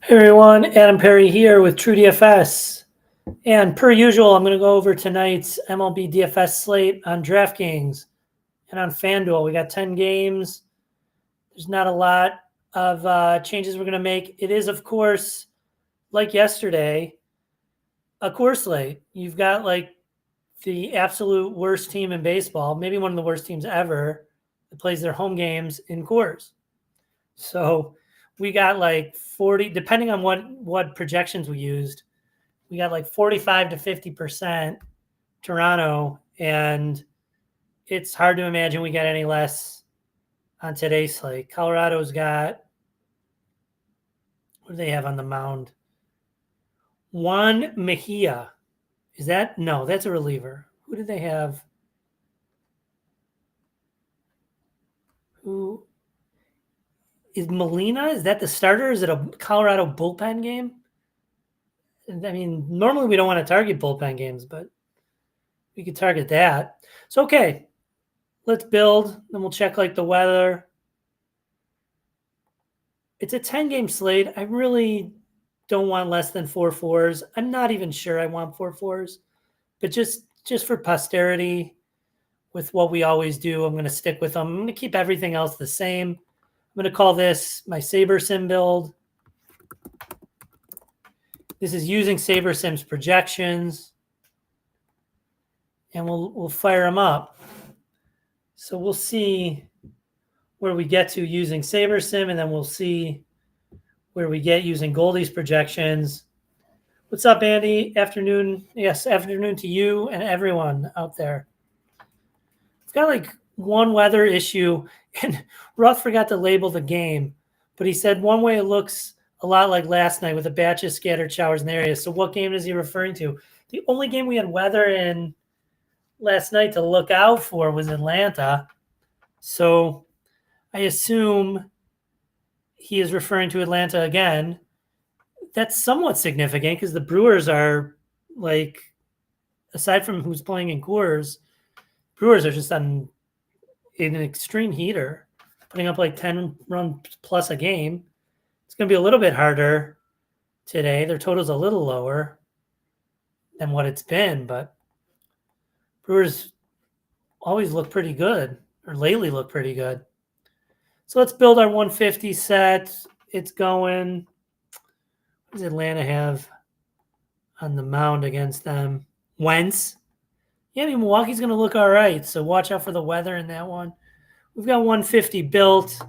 Hey everyone, Adam Perry here with TrueDFS. And per usual, I'm going to go over tonight's MLB DFS slate on DraftKings and on FanDuel. We got 10 games. There's not a lot of changes we're going to make. It is, of course, like yesterday, a core slate. You've got like the absolute worst team in baseball, maybe one of the worst teams ever, that plays their home games in Coors. So we got like 40, depending on what projections we used, we got like 45 to 50% Toronto, and it's hard to imagine we got any less on today's slate. Colorado's got, what do they have on the mound? Juan Mejia. Is that? No, that's a reliever. Who do they have? Who is Molina? Is that the starter? Is it a Colorado bullpen game? I mean, normally we don't want to target bullpen games, but we could target that. So, okay, let's build. Then we'll check like the weather. It's a 10-game slate. I really don't want less than 4 4s. I'm not even sure I want 4 4s, but just for posterity, with what we always do, I'm going to stick with them. I'm going to keep everything else the same. I'm going to call this my SaberSim build. This is using SaberSim's projections, and we'll fire them up. So we'll see where we get to using SaberSim, and then we'll see where we get using Goldie's projections. What's up, Andy? Afternoon. Yes, afternoon to you and everyone out there. It's got like one weather issue, and Ruth forgot to label the game, but he said one way it looks a lot like last night with a batch of scattered showers in the area. So what game is he referring to? The only game we had weather in last night to look out for was Atlanta. So I assume he is referring to Atlanta again. That's somewhat significant because the Brewers are like, aside from who's playing in Coors, Brewers are just on an extreme heater, putting up like 10 runs plus a game. It's going to be a little bit harder today. Their total's a little lower than what it's been, but Brewers always look pretty good, or lately look pretty good. So let's build our 150 set. It's going. What does Atlanta have on the mound against them? Wentz. Yeah, I mean, Milwaukee's going to look all right, so watch out for the weather in that one. We've got 150 built.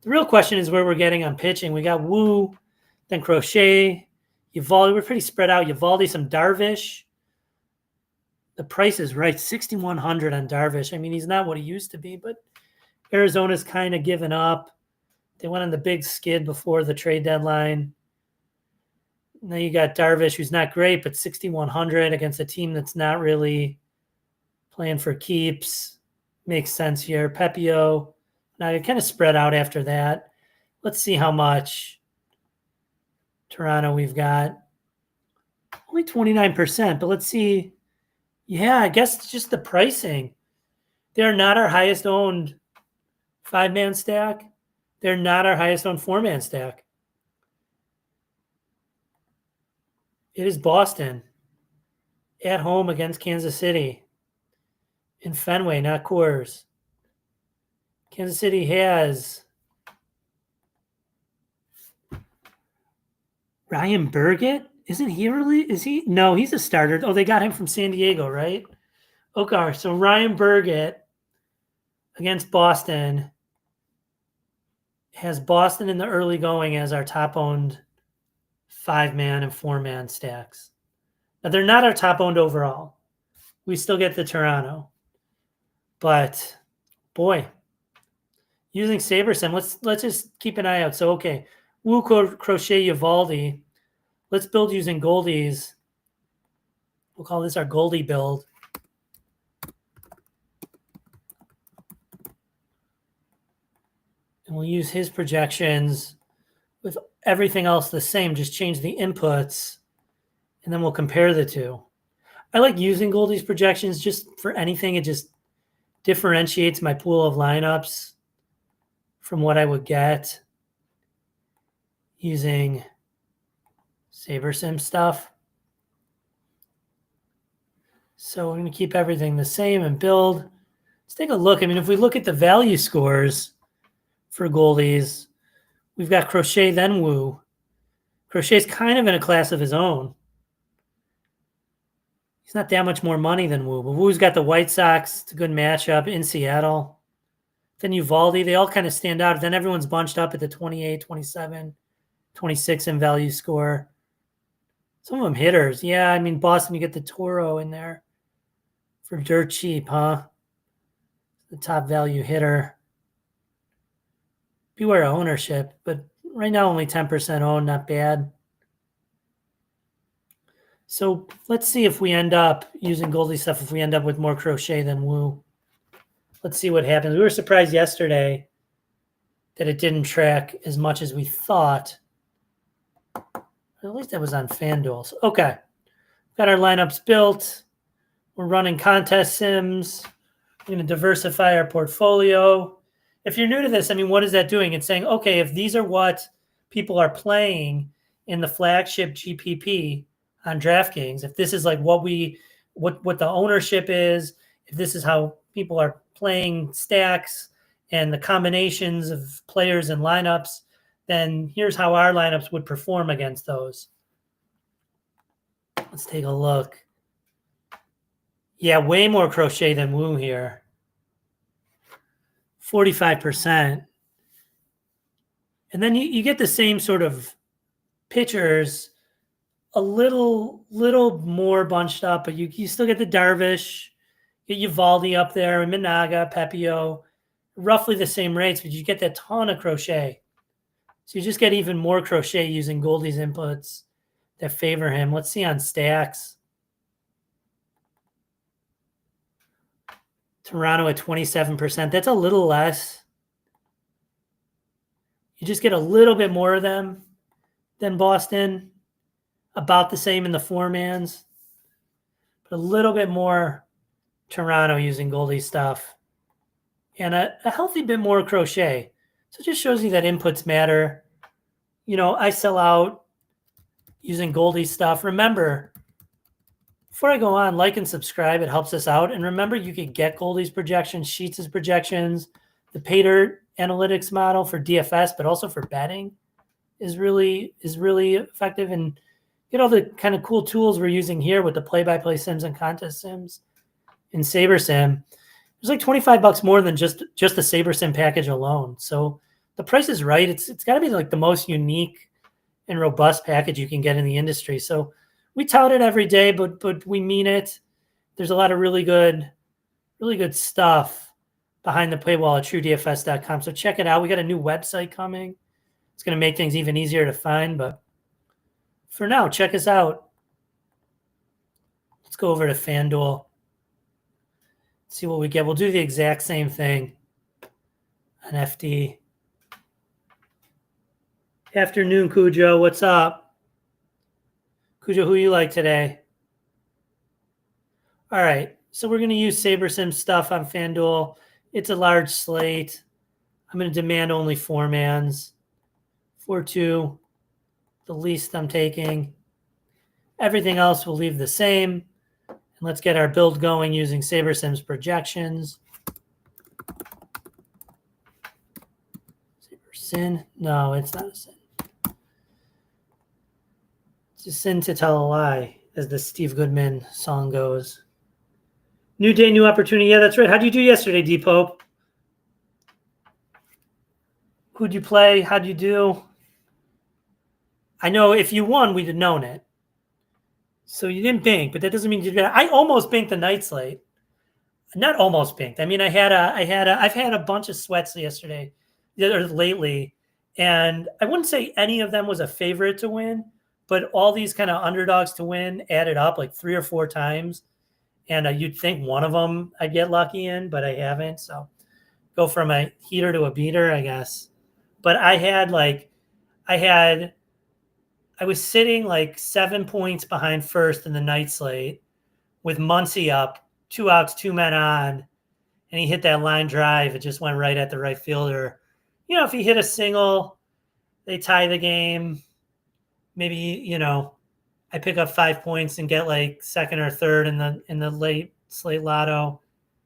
The real question is where we're getting on pitching. We got Wu, then Crochet, Evaldi. We're pretty spread out. Evaldi, some Darvish. The price is right, 6,100 on Darvish. I mean, he's not what he used to be, but Arizona's kind of given up. They went on the big skid before the trade deadline. Now you got Darvish, who's not great, but 6,100 against a team that's not really playing for keeps. Makes sense here. Pepio. Now you're kind of spread out after that. Let's see how much Toronto we've got. Only 29%, but let's see. Yeah, I guess it's just the pricing. They're not our highest owned 5-man stack. They're not our highest owned 4-man stack. It is Boston at home against Kansas City in Fenway, not Coors. Kansas City has Ryan Burgett. Isn't he really? Is he? No, he's a starter. Oh, they got him from San Diego, right? Okay, so Ryan Burgett against Boston has Boston in the early going as our top-owned 5-man and 4-man stacks. Now, they're not our top-owned overall. We still get the Toronto. But, boy, using SaberSim, let's just keep an eye out. So, okay, Wu, Crochet, Evaldi. Let's build using Goldie's. We'll call this our Goldie build. And we'll use his projections with everything else the same. Just change the inputs, and then we'll compare the two. I like using Goldie's projections just for anything. It just differentiates my pool of lineups from what I would get using SaberSim stuff. So we're going to keep everything the same and build. Let's take a look. I mean, if we look at the value scores for goalies, we've got Crochet, then Wu. Crochet's kind of in a class of his own. He's not that much more money than Wu, but Wu's got the White Sox. It's a good matchup in Seattle. Then Uvalde, they all kind of stand out. Then everyone's bunched up at the 28, 27, 26 in value score. Some of them hitters. Yeah, I mean, Boston, you get the Toro in there for dirt cheap, huh? The top value hitter. Beware of ownership, but right now only 10% owned, not bad. So let's see if we end up using Goldie stuff, if we end up with more Crochet than Wu. Let's see what happens. We were surprised yesterday that it didn't track as much as we thought. At least that was on FanDuel. So, okay. Got our lineups built. We're running contest sims. We're going to diversify our portfolio. If you're new to this, I mean, what is that doing? It's saying, okay, if these are what people are playing in the flagship GPP on DraftKings, if this is like what the ownership is, if this is how people are playing stacks and the combinations of players and lineups, then here's how our lineups would perform against those. Let's take a look. Yeah, way more Crochet than Wu here. 45%. And then you get the same sort of pitchers, a little more bunched up, but you still get the Darvish, get Uvalde up there, Minaga, Pepio, roughly the same rates, but you get that ton of Crochet. So you just get even more Crochet using Goldie's inputs that favor him. Let's see on stacks. Toronto at 27%. That's a little less. You just get a little bit more of them than Boston. About the same in the four-mans. But a little bit more Toronto using Goldie stuff. And a healthy bit more Crochet. So it just shows you that inputs matter. You know, I sell out using Goldie stuff. Remember, before I go on, like and subscribe. It helps us out. And remember, you can get Goldie's projections, Sheets' projections, the Pater analytics model for DFS, but also for betting is really effective. And get all the kind of cool tools we're using here with the play-by-play sims and contest sims in SaberSim. There's like $25 more than just the SaberSim package alone. So the price is right. It's got to be like the most unique and robust package you can get in the industry. So we tout it every day, but we mean it. There's a lot of really good stuff behind the paywall at TrueDFS.com. So check it out. We got a new website coming. It's going to make things even easier to find. But for now, check us out. Let's go over to FanDuel. See what we get. We'll do the exact same thing on FD. Afternoon, Cujo. What's up? Cujo, who you like today? All right. So we're going to use SaberSim stuff on FanDuel. It's a large slate. I'm going to demand only four-mans. 4-2, the least I'm taking. Everything else will leave the same. And let's get our build going using SaberSim's projections. SaberSim? No, it's not a sin. It's a sin to tell a lie, as the Steve Goodman song goes. New day, new opportunity. Yeah, that's right. How'd you do yesterday, D-Pope? Who'd you play? How'd you do? I know if you won, we'd have known it. So you didn't bink, but that doesn't mean you did. I almost binked the night slate. Not almost binked. I mean, I've had a bunch of sweats yesterday or lately, and I wouldn't say any of them was a favorite to win, but all these kind of underdogs to win added up like 3 or 4 times. And you'd think one of them I'd get lucky in, but I haven't. So go from a heater to a beater, I guess. But I was sitting like 7 points behind first in the night slate with Muncy up, 2 outs, 2 men on, and he hit that line drive. It just went right at the right fielder. You know, if he hit a single, they tie the game. maybe, you know, I pick up 5 points and get like second or third in the late slate lotto.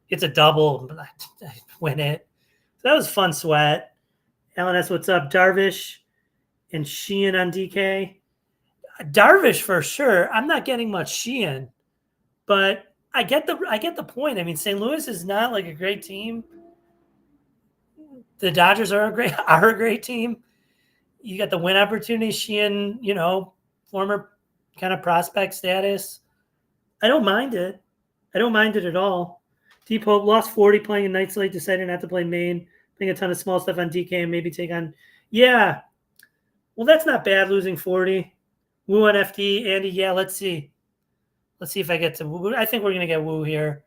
It's a double, but I win it. So that was fun sweat. LNS, what's up? Darvish and Sheehan on DK. Darvish for sure. I'm not getting much Sheehan, but I get the point. I mean, St. Louis is not like a great team. The Dodgers are a great team. You got the win opportunity. Sheehan, you know, former kind of prospect status. I don't mind it. I don't mind it at all. Deep Hope lost 40 playing in night slate, decided not to play main, playing a ton of small stuff on DK and maybe take on. Yeah. Well, that's not bad, losing 40. Woo on FD. Andy, yeah, let's see. Let's see if I get to Woo. I think we're going to get Woo here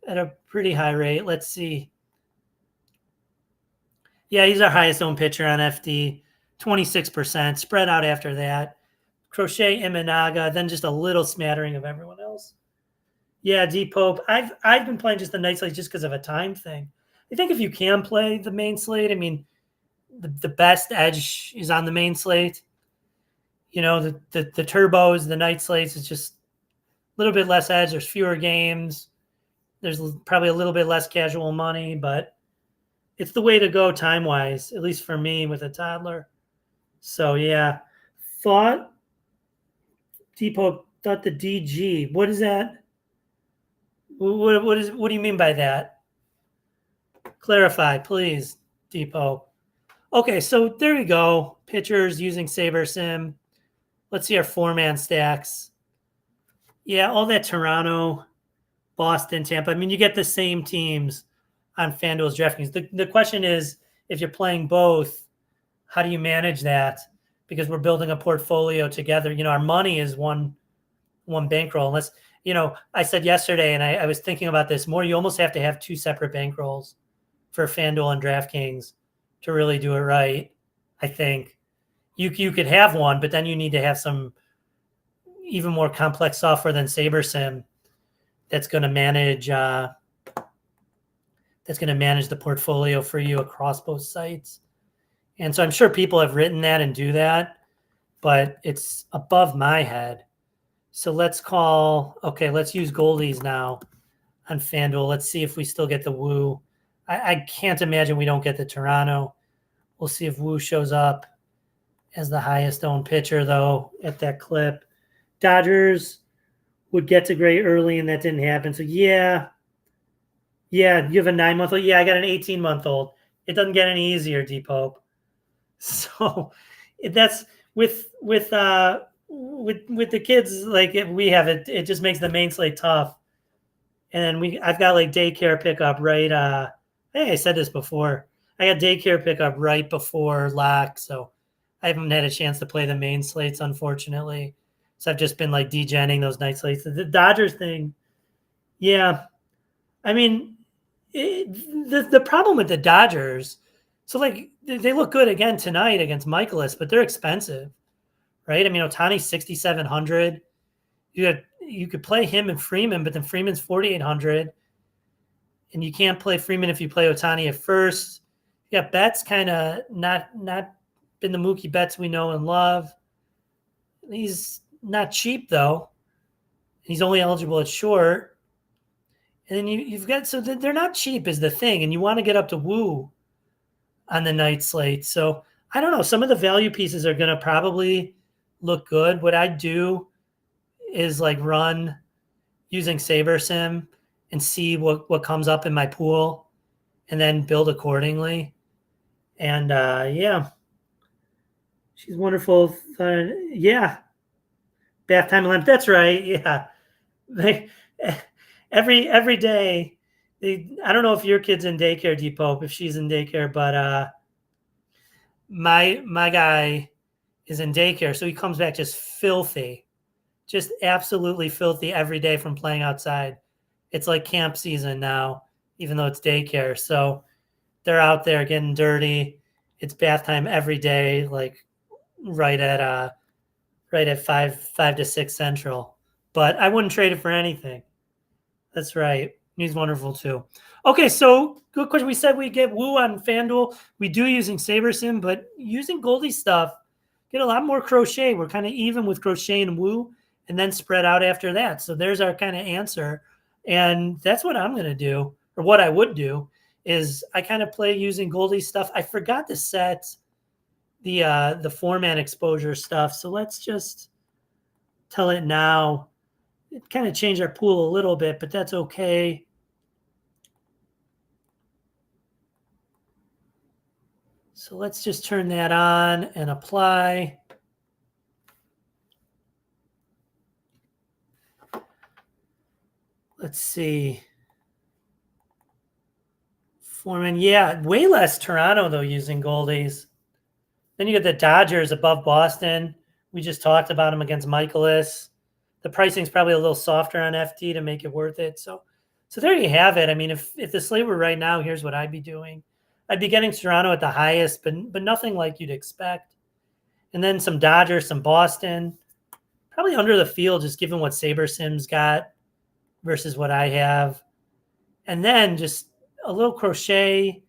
at a pretty high rate. Let's see. Yeah, he's our highest owned pitcher on FD. 26%. Spread out after that. Crochet, Imanaga, then just a little smattering of everyone else. Yeah, D Pope. I've been playing just the night slate just because of a time thing. I think if you can play the main slate, I mean, the best edge is on the main slate. You know, the turbos, the night slates is just a little bit less edge. There's fewer games. There's probably a little bit less casual money, but it's the way to go time-wise, at least for me with a toddler. So, yeah. Thought the DG. What is that? What do you mean by that? Clarify, please, Depot. Okay, so there you go. Pitchers using SaberSim. Let's see our 4-man stacks. Yeah, all that Toronto, Boston, Tampa. I mean, you get the same teams on FanDuel's DraftKings. The question is, if you're playing both, how do you manage that? Because we're building a portfolio together. You know, our money is one bankroll. Unless, you know, I said yesterday, and I was thinking about this more, you almost have to have 2 separate bankrolls for FanDuel and DraftKings to really do it right. I think you could have one, but then you need to have some even more complex software than SaberSim that's going to manage the portfolio for you across both sites. And so I'm sure people have written that and do that, but it's above my head. So let's use Goldies now on FanDuel. Let's see if we still get the Woo. I can't imagine we don't get the Toronto. We'll see if Woo shows up as the highest owned pitcher, though, at that clip. Dodgers would get to Gray early, and that didn't happen. So, yeah, you have a 9-month-old. Yeah, I got an 18-month-old. It doesn't get any easier, D-Pope. So that's with the kids, like if we have it, it just makes the main slate tough. And then I've got like daycare pickup right. Hey, I said this before. I got daycare pickup right before lock, so I haven't had a chance to play the main slates, unfortunately. So I've just been like degenning those night slates. The Dodgers thing, yeah. I mean, the problem with the Dodgers, so like they look good again tonight against Michaelis, but they're expensive, right? I mean, Ohtani's 6,700. You could play him and Freeman, but then Freeman's 4,800. And you can't play Freeman if you play Ohtani at first. You got Betts kind of not been the Mookie Betts we know and love. He's not cheap, though. He's only eligible at short. And then you've got – so they're not cheap is the thing. And you want to get up to Woo on the night slate. So I don't know. Some of the value pieces are going to probably look good. What I do is like run using SaberSim and see what comes up in my pool and then build accordingly. And yeah, she's wonderful. Yeah. Bath time lamp. That's right. Yeah. Every day. I don't know if your kid's in daycare, Depot, if she's in daycare, but my guy is in daycare. So he comes back just filthy, just absolutely filthy every day from playing outside. It's like camp season now, even though it's daycare. So they're out there getting dirty. It's bath time every day, like right at 5 to 6 Central. But I wouldn't trade it for anything. That's right. He's wonderful too. Okay, so good question. We said we get Woo on FanDuel. We do using SaberSim, but using Goldie stuff get a lot more crochet. We're kind of even with crochet and woo, and then spread out after that. So there's our kind of answer. And that's what I'm going to do, or what I would do, is I kind of play using Goldie stuff. I forgot to set the format exposure stuff. So let's just tell it now. It kind of changed our pool a little bit, but that's okay. So let's just turn that on and apply. Let's see. Foreman, yeah, way less Toronto, though, using Goldies. Then you get the Dodgers above Boston. We just talked about them against Michaelis. The pricing's probably a little softer on FT to make it worth it. So there you have it. I mean, if the slate were right now, here's what I'd be doing. I'd be getting Toronto at the highest, but nothing like you'd expect. And then some Dodgers, some Boston. Probably under the field, just given what SaberSim's got versus what I have. And then just a little crochet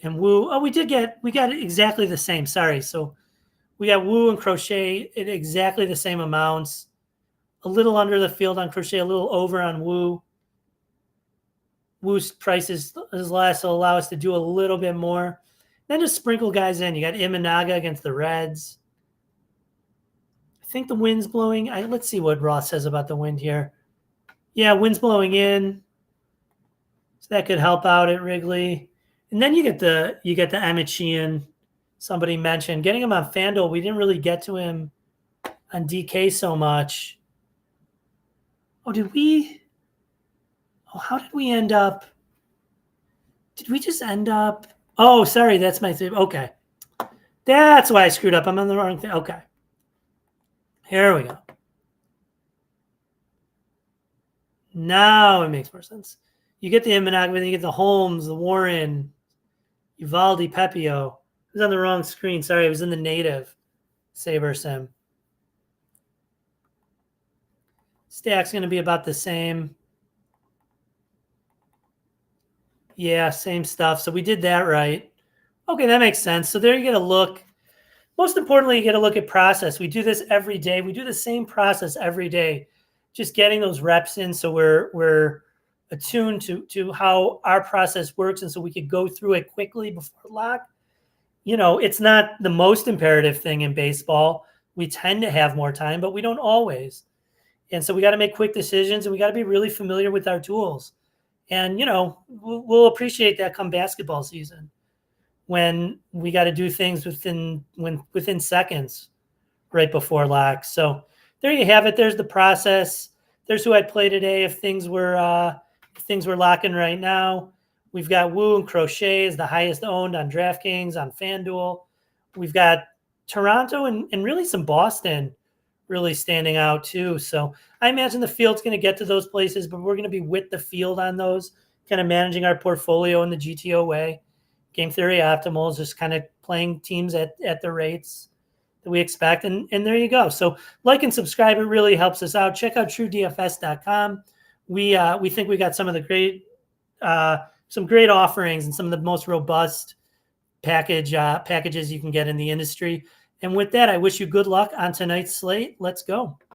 and woo. Oh, we got exactly the same. Sorry. So we got woo and crochet at exactly the same amounts. A little under the field on crochet, a little over on woo. Woo's price is less, so allow us to do a little bit more. Then just sprinkle guys in. You got Imanaga against the Reds. I think the wind's blowing. Let's see what Ross says about the wind here. Yeah, wind's blowing in. So that could help out at Wrigley. And then you get the Emmett Sheehan, somebody mentioned. Getting him on FanDuel, we didn't really get to him on DK so much. Oh, how did we end up? Did we just end up? Oh, sorry, that's my thing. Okay. That's why I screwed up. I'm on the wrong thing. Okay. Here we go. Now it makes more sense. You get the Imanaga, then you get the Holmes, the Warren, Uvalde, Pepio. It was on the wrong screen. Sorry, it was in the native SaberSim. Stack's going to be about the same. Yeah, same stuff. So we did that right. Okay, that makes sense. So there you get a look. Most importantly, you get a look at process. We do this every day. We do the same process every day, just getting those reps in so we're attuned to how our process works, and so we could go through it quickly before lock. You know, it's not the most imperative thing in baseball. We tend to have more time, but we don't always. And so we got to make quick decisions, and we got to be really familiar with our tools. And, you know, we'll appreciate that come basketball season when we got to do things within seconds right before lock. So there you have it. There's the process. There's who I'd play today if things were locking right now. We've got Woo and Crochet is the highest owned on DraftKings, on FanDuel. We've got Toronto and really some Boston really standing out too. So I imagine the field's going to get to those places, but we're going to be with the field on those, kind of managing our portfolio in the GTO way. Game theory optimals, just kind of playing teams at the rates that we expect. And there you go. So like and subscribe. It really helps us out. Check out TrueDFS.com. We think we got some of the great offerings and some of the most robust packages you can get in the industry. And with that, I wish you good luck on tonight's slate. Let's go.